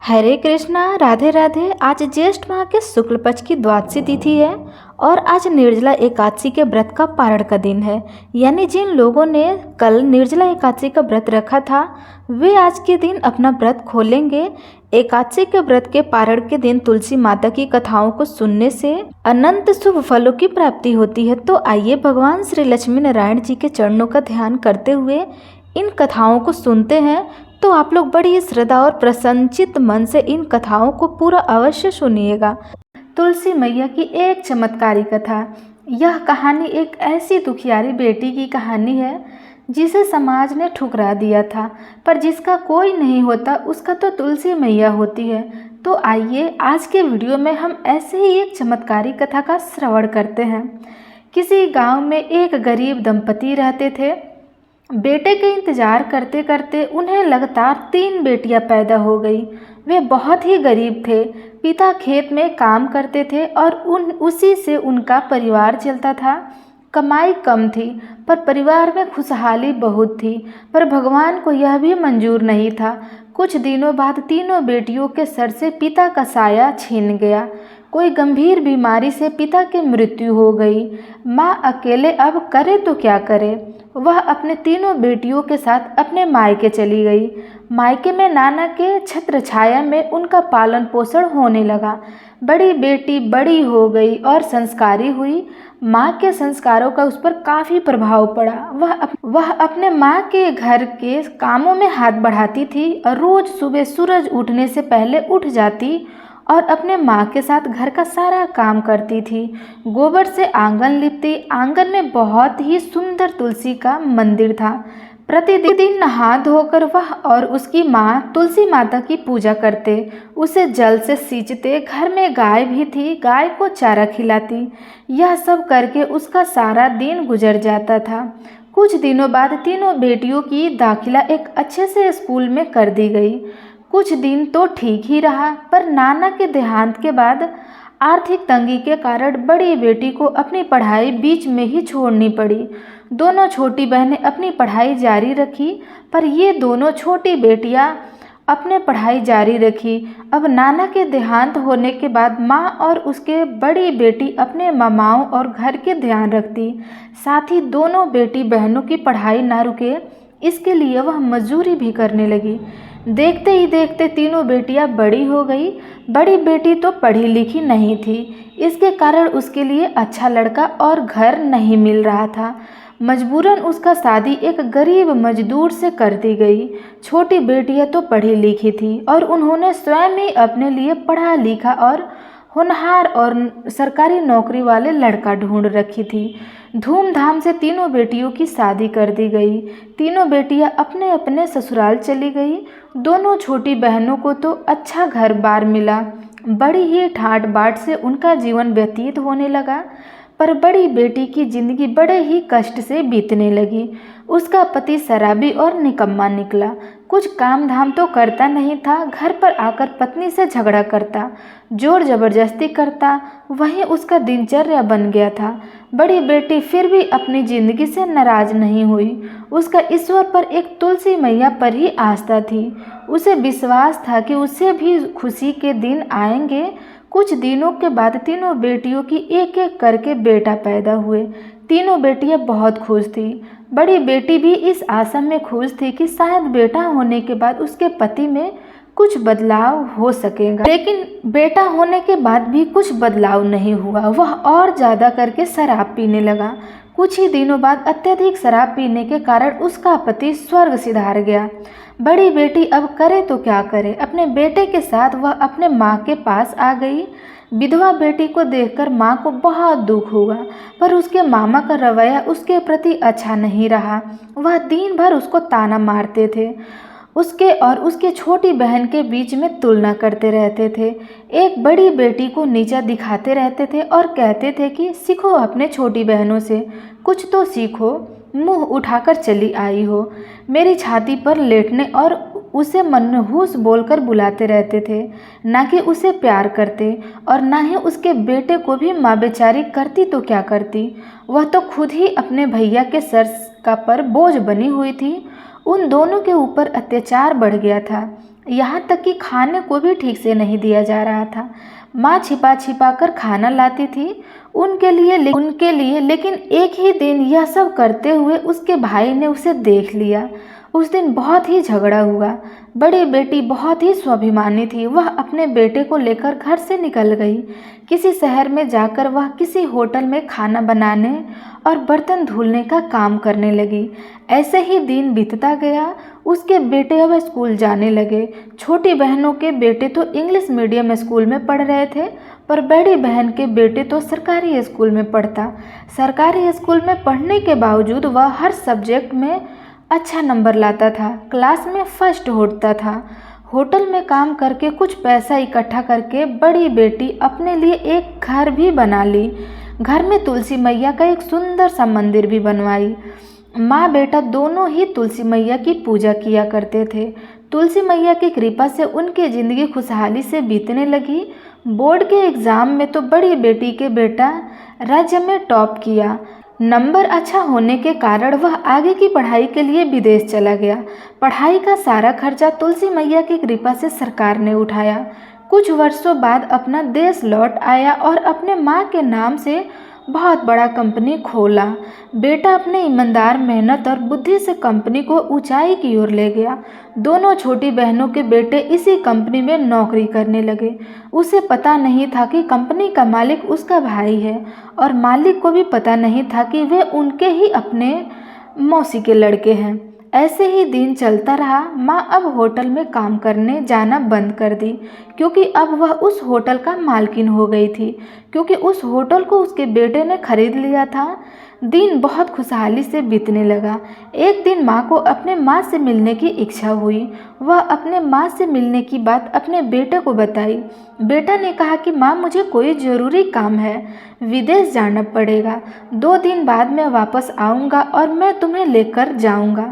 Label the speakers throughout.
Speaker 1: हरे कृष्णा, राधे राधे। आज ज्येष्ठ माह के शुक्ल पक्ष की द्वादशी तिथि है और आज निर्जला एकादशी के व्रत का पारण का दिन है। यानी जिन लोगों ने कल निर्जला एकादशी का व्रत रखा था वे आज के दिन अपना व्रत खोलेंगे। एकादशी के व्रत के पारण के दिन तुलसी माता की कथाओं को सुनने से अनंत शुभ फलों की प्राप्ति होती है। तो आइए भगवान श्री लक्ष्मी नारायण जी के चरणों का ध्यान करते हुए इन कथाओं को सुनते हैं। तो आप लोग बड़ी श्रद्धा और प्रसन्नचित मन से इन कथाओं को पूरा अवश्य सुनिएगा। तुलसी मैया की एक चमत्कारी कथा। यह कहानी एक ऐसी दुखियारी बेटी की कहानी है जिसे समाज ने ठुकरा दिया था, पर जिसका कोई नहीं होता उसका तो तुलसी मैया होती है। तो आइए आज के वीडियो में हम ऐसे ही एक चमत्कारी कथा का श्रवण करते हैं। किसी गांव में एक गरीब दंपति रहते थे। बेटे के इंतजार करते करते उन्हें लगातार 3 बेटियां पैदा हो गई। वे बहुत ही गरीब थे। पिता खेत में काम करते थे और उसी से उनका परिवार चलता था। कमाई कम थी पर परिवार में खुशहाली बहुत थी, पर भगवान को यह भी मंजूर नहीं था। कुछ दिनों बाद तीनों बेटियों के सर से पिता का साया छीन गया। कोई गंभीर बीमारी से पिता की मृत्यु हो गई। माँ अकेले अब करे तो क्या करे। वह अपने तीनों बेटियों के साथ अपने मायके चली गई। मायके में नाना के छत्र छाया में उनका पालन पोषण होने लगा। बड़ी बेटी बड़ी हो गई और संस्कारी हुई। माँ के संस्कारों का उस पर काफ़ी प्रभाव पड़ा। वह अपने माँ के घर के कामों में हाथ बढ़ाती थी और रोज़ सुबह सूरज उठने से पहले उठ जाती और अपने माँ के साथ घर का सारा काम करती थी। गोबर से आंगन लिपती। आंगन में बहुत ही सुंदर तुलसी का मंदिर था। प्रतिदिन नहा धोकर वह और उसकी माँ तुलसी माता की पूजा करते, उसे जल से सींचते। घर में गाय भी थी, गाय को चारा खिलाती। यह सब करके उसका सारा दिन गुजर जाता था। कुछ दिनों बाद तीनों बेटियों की दाखिला एक अच्छे से स्कूल में कर दी गई। कुछ दिन तो ठीक ही रहा, पर नाना के देहांत के बाद आर्थिक तंगी के कारण बड़ी बेटी को अपनी पढ़ाई बीच में ही छोड़नी पड़ी। दोनों छोटी बहनें अपनी पढ़ाई जारी रखी, पर ये दोनों छोटी बेटियां अपने पढ़ाई जारी रखी। अब नाना के देहांत होने के बाद माँ और उसके बड़ी बेटी अपने मामाओं और घर के ध्यान रखती। साथ ही दोनों बेटी बहनों की पढ़ाई ना रुके इसके लिए वह मजदूरी भी करने लगी। देखते ही देखते तीनों बेटियां बड़ी हो गई। बड़ी बेटी तो पढ़ी लिखी नहीं थी, इसके कारण उसके लिए अच्छा लड़का और घर नहीं मिल रहा था। मजबूरन उसका शादी एक गरीब मजदूर से कर दी गई। छोटी बेटियां तो पढ़ी लिखी थी और उन्होंने स्वयं ही अपने लिए पढ़ा लिखा और होनहार और सरकारी नौकरी वाले लड़का ढूंढ रखी थी। धूमधाम से तीनों बेटियों की शादी कर दी गई। तीनों बेटियां अपने अपने ससुराल चली गई। दोनों छोटी बहनों को तो अच्छा घर बार मिला। बड़ी ही ठाट बाट से उनका जीवन व्यतीत होने लगा, पर बड़ी बेटी की जिंदगी बड़े ही कष्ट से बीतने लगी। उसका पति शराबी और निकम्मा निकला। कुछ काम धाम तो करता नहीं था, घर पर आकर पत्नी से झगड़ा करता, जोर जबरदस्ती करता। वहीं उसका दिनचर्या बन गया था। बड़ी बेटी फिर भी अपनी जिंदगी से नाराज नहीं हुई। उसका ईश्वर पर एक तुलसी मैया पर ही आस्था थी। उसे विश्वास था कि उसे भी खुशी के दिन आएंगे। कुछ दिनों के बाद तीनों बेटियों की एक एक करके बेटा पैदा हुए। तीनों बेटियां बहुत खुश थी। बड़ी बेटी भी इस आशा में खुश थी कि शायद बेटा होने के बाद उसके पति में कुछ बदलाव हो सकेगा, लेकिन बेटा होने के बाद भी कुछ बदलाव नहीं हुआ। वह और ज़्यादा करके शराब पीने लगा। कुछ ही दिनों बाद अत्यधिक शराब पीने के कारण उसका पति स्वर्ग सिधार गया। बड़ी बेटी अब करे तो क्या करे। अपने बेटे के साथ वह अपने माँ के पास आ गई। विधवा बेटी को देखकर माँ को बहुत दुख हुआ, पर उसके मामा का रवैया उसके प्रति अच्छा नहीं रहा। वह दिन भर उसको ताना मारते थे। उसके और उसकी छोटी बहन के बीच में तुलना करते रहते थे। एक बड़ी बेटी को नीचा दिखाते रहते थे और कहते थे कि सीखो अपने छोटी बहनों से, कुछ तो सीखो, मुंह उठाकर चली आई हो। मेरी छाती पर लेटने और उसे मनहूस बोलकर बुलाते रहते थे। ना कि उसे प्यार करते और ना ही उसके बेटे को भी माँ बेचारी करती तो क्या करती। वह तो खुद ही अपने भैया के सर का पर बोझ बनी हुई थी। उन दोनों के ऊपर अत्याचार बढ़ गया था। यहाँ तक कि खाने को भी ठीक से नहीं दिया जा रहा था। माँ छिपा छिपा कर खाना लाती थी उनके लिए, लेकिन एक ही दिन यह सब करते हुए उसके भाई ने उसे देख लिया। उस दिन बहुत ही झगड़ा हुआ। बड़ी बेटी बहुत ही स्वाभिमानी थी। वह अपने बेटे को लेकर घर से निकल गई। किसी शहर में जाकर वह किसी होटल में खाना बनाने और बर्तन धुलने का काम करने लगी। ऐसे ही दिन बीतता गया। उसके बेटे अब स्कूल जाने लगे। छोटी बहनों के बेटे तो इंग्लिश मीडियम स्कूल में पढ़ रहे थे, पर बड़ी बहन के बेटे तो सरकारी स्कूल में पढ़ता। सरकारी स्कूल में पढ़ने के बावजूद वह हर सब्जेक्ट में अच्छा नंबर लाता था, क्लास में फर्स्ट होता था। होटल में काम करके कुछ पैसा इकट्ठा करके बड़ी बेटी अपने लिए एक घर भी बना ली। घर में तुलसी मैया का एक सुंदर सा मंदिर भी बनवाई। माँ बेटा दोनों ही तुलसी मैया की पूजा किया करते थे। तुलसी मैया की कृपा से उनकी ज़िंदगी खुशहाली से बीतने लगी। बोर्ड के एग्ज़ाम में तो बड़ी बेटी के बेटा राज्य में टॉप किया। नंबर अच्छा होने के कारण वह आगे की पढ़ाई के लिए विदेश चला गया। पढ़ाई का सारा खर्चा तुलसी मैया की कृपा से सरकार ने उठाया। कुछ वर्षों बाद अपना देश लौट आया और अपने माँ के नाम से बहुत बड़ा कंपनी खोला। बेटा अपने ईमानदार मेहनत और बुद्धि से कंपनी को ऊंचाई की ओर ले गया। दोनों छोटी बहनों के बेटे इसी कंपनी में नौकरी करने लगे। उसे पता नहीं था कि कंपनी का मालिक उसका भाई है, और मालिक को भी पता नहीं था कि वे उनके ही अपने मौसी के लड़के हैं। ऐसे ही दिन चलता रहा। माँ अब होटल में काम करने जाना बंद कर दी, क्योंकि अब वह उस होटल का मालकिन हो गई थी, क्योंकि उस होटल को उसके बेटे ने खरीद लिया था। दिन बहुत खुशहाली से बीतने लगा। एक दिन माँ को अपने माँ से मिलने की इच्छा हुई। वह अपने माँ से मिलने की बात अपने बेटे को बताई। बेटा ने कहा कि माँ, मुझे कोई ज़रूरी काम है, विदेश जाना पड़ेगा। 2 दिन बाद मैं वापस आऊँगा और मैं तुम्हें लेकर जाऊँगा।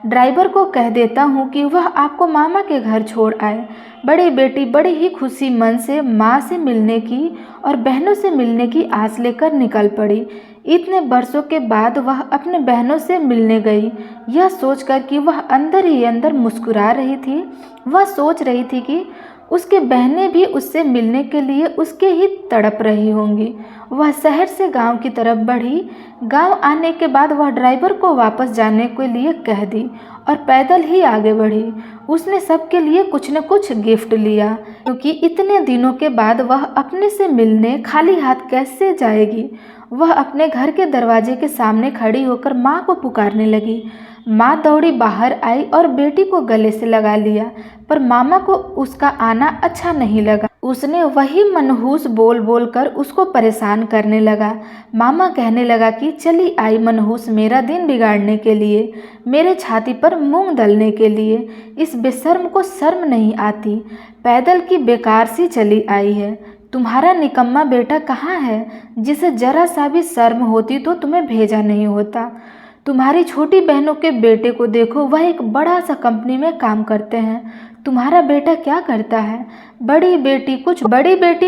Speaker 1: ड्राइवर को कह देता हूँ कि वह आपको मामा के घर छोड़ आए। बड़ी बेटी बड़ी ही खुशी मन से माँ से मिलने की और बहनों से मिलने की आस लेकर निकल पड़ी। इतने वर्षों के बाद वह अपने बहनों से मिलने गई, यह सोचकर कि वह अंदर ही अंदर मुस्कुरा रही थी। वह सोच रही थी कि उसके बहनें भी उससे मिलने के लिए उसके ही तड़प रही होंगी। वह शहर से गांव की तरफ बढ़ी। गांव आने के बाद वह ड्राइवर को वापस जाने के लिए कह दी और पैदल ही आगे बढ़ी। उसने सबके लिए कुछ न कुछ गिफ्ट लिया, क्योंकि इतने दिनों के बाद वह अपने से मिलने खाली हाथ कैसे जाएगी। वह अपने घर के दरवाजे के सामने खड़ी होकर माँ को पुकारने लगी। माँ दौड़ी बाहर आई और बेटी को गले से लगा लिया, पर मामा को उसका आना अच्छा नहीं लगा। उसने वही मनहूस बोल बोल कर उसको परेशान करने लगा। मामा कहने लगा कि चली आई मनहूस मेरा दिन बिगाड़ने के लिए, मेरे छाती पर मूंग दलने के लिए। इस बेशर्म को शर्म नहीं आती, पैदल की बेकार सी चली आई है। तुम्हारा निकम्मा बेटा कहाँ है, जिसे जरा सा भी शर्म होती तो तुम्हें भेजा नहीं होता। तुम्हारी छोटी बहनों के बेटे को देखो, वह एक बड़ा सा कंपनी में काम करते हैं। तुम्हारा बेटा क्या करता है? बड़ी बेटी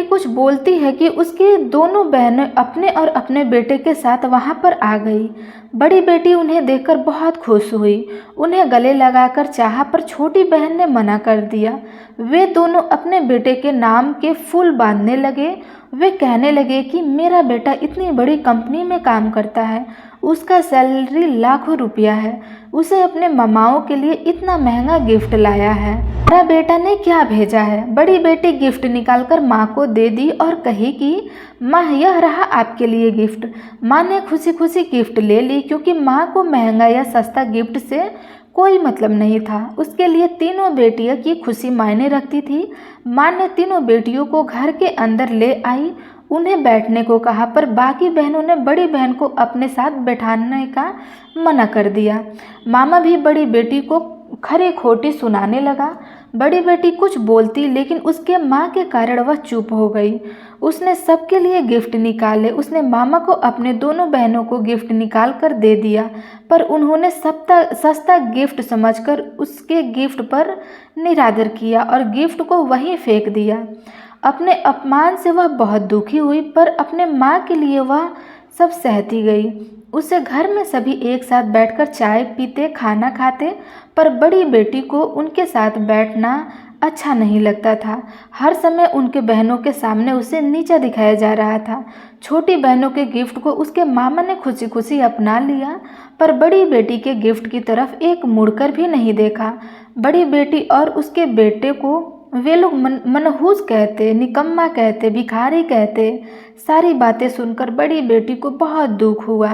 Speaker 1: कुछ बोलती है कि उसकी दोनों बहनें अपने और अपने बेटे के साथ वहां पर आ गई। बड़ी बेटी उन्हें देखकर बहुत खुश हुई, उन्हें गले लगाकर चाहा, पर छोटी बहन ने मना कर दिया। वे दोनों अपने बेटे के नाम के फूल बांधने लगे। वे कहने लगे कि मेरा बेटा इतनी बड़ी कंपनी में काम करता है, उसका सैलरी लाखों रुपया है, उसे अपने मामाओं के लिए इतना महंगा गिफ्ट लाया है। मेरा बेटा ने क्या भेजा है? बड़ी बेटी गिफ्ट निकालकर माँ को दे दी और कही कि माँ, यह रहा आपके लिए गिफ्ट। माँ ने खुशी खुशी गिफ्ट ले ली, क्योंकि माँ को महंगा या सस्ता गिफ्ट से कोई मतलब नहीं था। उसके लिए तीनों बेटियों की खुशी मायने रखती थी। माँ ने तीनों बेटियों को घर के अंदर ले आई, उन्हें बैठने को कहा, पर बाकी बहनों ने बड़ी बहन को अपने साथ बैठाने का मना कर दिया। मामा भी बड़ी बेटी को खरी खोटी सुनाने लगा। बड़ी बेटी कुछ बोलती, लेकिन उसके माँ के कारण वह चुप हो गई। उसने सबके लिए गिफ्ट निकाले। उसने मामा को अपने दोनों बहनों को गिफ्ट निकाल कर दे दिया, पर उन्होंने सस्ता गिफ्ट समझकर उसके गिफ्ट पर निरादर किया और गिफ्ट को वहीं फेंक दिया। अपने अपमान से वह बहुत दुखी हुई, पर अपने माँ के लिए वह सब सहती गई। उसे घर में सभी एक साथ बैठकर चाय पीते, खाना खाते, पर बड़ी बेटी को उनके साथ बैठना अच्छा नहीं लगता था। हर समय उनके बहनों के सामने उसे नीचा दिखाया जा रहा था। छोटी बहनों के गिफ्ट को उसके मामा ने खुशी खुशी अपना लिया, पर बड़ी बेटी के गिफ्ट की तरफ एक मुड़कर भी नहीं देखा। बड़ी बेटी और उसके बेटे को वे लोग मनहूस कहते, निकम्मा कहते, भिखारी कहते। सारी बातें सुनकर बड़ी बेटी को बहुत दुख हुआ।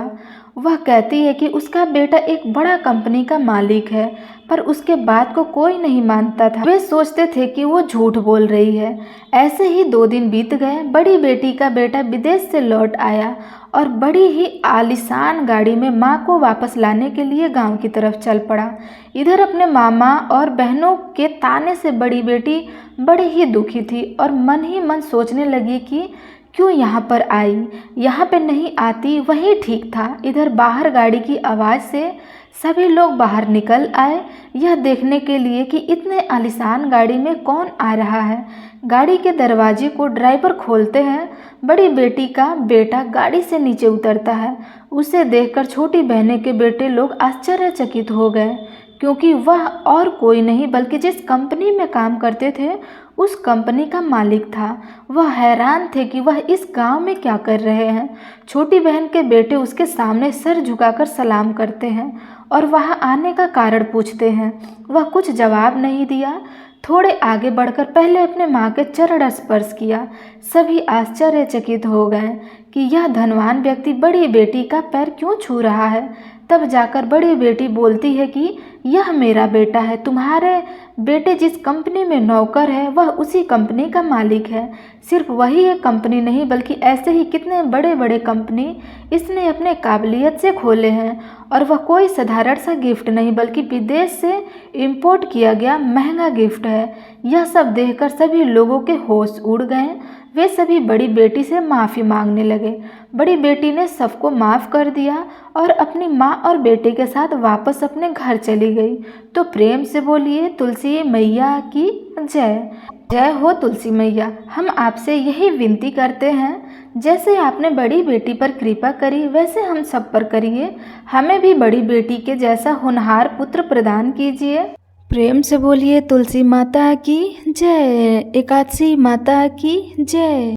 Speaker 1: वह कहती है कि उसका बेटा एक बड़ा कंपनी का मालिक है, पर उसके बात को कोई नहीं मानता था। वे सोचते थे कि वो झूठ बोल रही है। ऐसे ही 2 दिन बीत गए। बड़ी बेटी का बेटा विदेश से लौट आया और बड़ी ही आलीशान गाड़ी में माँ को वापस लाने के लिए गांव की तरफ चल पड़ा। इधर अपने मामा और बहनों के ताने से बड़ी बेटी बड़ी ही दुखी थी और मन ही मन सोचने लगी कि क्यों यहाँ पर आई, यहाँ पे नहीं आती, वही ठीक था। इधर बाहर गाड़ी की आवाज़ से सभी लोग बाहर निकल आए, यह देखने के लिए कि इतने आलीशान गाड़ी में कौन आ रहा है। गाड़ी के दरवाजे को ड्राइवर खोलते हैं। बड़ी बेटी का बेटा गाड़ी से नीचे उतरता है। उसे देखकर छोटी बहनें के बेटे लोग आश्चर्यचकित हो गए, क्योंकि वह और कोई नहीं बल्कि जिस कंपनी में काम करते थे उस कंपनी का मालिक था। वह हैरान थे कि वह इस गांव में क्या कर रहे हैं। छोटी बहन के बेटे उसके सामने सर झुकाकर सलाम करते हैं और वहां आने का कारण पूछते हैं। वह कुछ जवाब नहीं दिया। थोड़े आगे बढ़कर पहले अपने माँ के चरण स्पर्श किया। सभी आश्चर्यचकित हो गए कि यह धनवान व्यक्ति बड़ी बेटी का पैर क्यों छू रहा है। तब जाकर बड़ी बेटी बोलती है कि यह मेरा बेटा है। तुम्हारे बेटे जिस कंपनी में नौकर है वह उसी कंपनी का मालिक है। सिर्फ वही एक कंपनी नहीं बल्कि ऐसे ही कितने बड़े बड़े कंपनी इसने अपने काबिलियत से खोले हैं, और वह कोई साधारण सा गिफ्ट नहीं बल्कि विदेश से इंपोर्ट किया गया महंगा गिफ्ट है। यह सब देखकर सभी लोगों के होश उड़ गए। वे सभी बड़ी बेटी से माफ़ी मांगने लगे। बड़ी बेटी ने सबको माफ़ कर दिया और अपनी माँ और बेटे के साथ वापस अपने घर चली गई। तो प्रेम से बोलिए तुलसी मैया की जय। जय हो तुलसी मैया। हम आपसे यही विनती करते हैं, जैसे आपने बड़ी बेटी पर कृपा करी वैसे हम सब पर करिए। हमें भी बड़ी बेटी के जैसा होनहार पुत्र प्रदान कीजिए। प्रेम से बोलिए तुलसी माता की जय, एकादशी माता की जय।